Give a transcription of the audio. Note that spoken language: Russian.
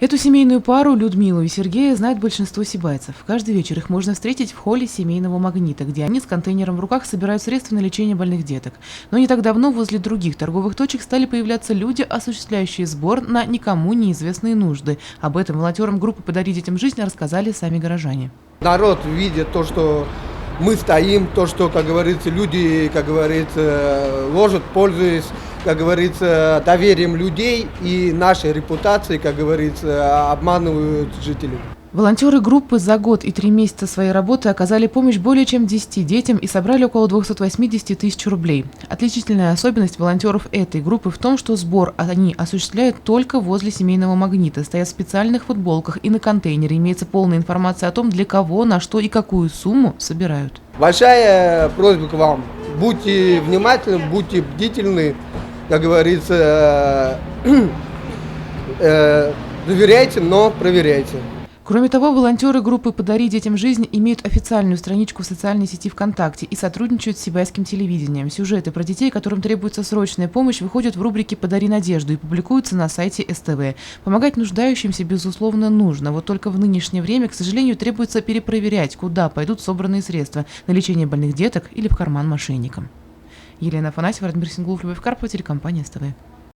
Эту семейную пару, Людмилу и Сергея, знает большинство сибайцев. Каждый вечер их можно встретить в холле семейного магнита, где они с контейнером в руках собирают средства на лечение больных деток. Но не так давно возле других торговых точек стали появляться люди, осуществляющие сбор на никому неизвестные нужды. Об этом волонтерам группы «Подари детям жизнь» рассказали сами горожане. Народ видит то, что мы стоим, то, что, как говорится, люди, как говорится, ложат, пользуясь, как говорится, доверием людей и нашей репутацией, как говорится, обманывают жителей. Волонтеры группы за год и 3 месяца своей работы оказали помощь более чем 10 детям и собрали около 280 тысяч рублей. Отличительная особенность волонтеров этой группы в том, что сбор они осуществляют только возле семейного магнита, стоят в специальных футболках, и на контейнере имеется полная информация о том, для кого, на что и какую сумму собирают. Большая просьба к вам. Будьте внимательны, будьте бдительны, как говорится, доверяйте, но проверяйте. Кроме того, волонтеры группы «Подари детям жизнь» имеют официальную страничку в социальной сети ВКонтакте и сотрудничают с сибайским телевидением. Сюжеты про детей, которым требуется срочная помощь, выходят в рубрике «Подари надежду» и публикуются на сайте СТВ. Помогать нуждающимся, безусловно, нужно. Вот только в нынешнее время, к сожалению, требуется перепроверять, куда пойдут собранные средства – на лечение больных деток или в карман мошенникам. Елена Афанасьева, Радмир Синглов, Любовь Карпова, телекомпания СТВ.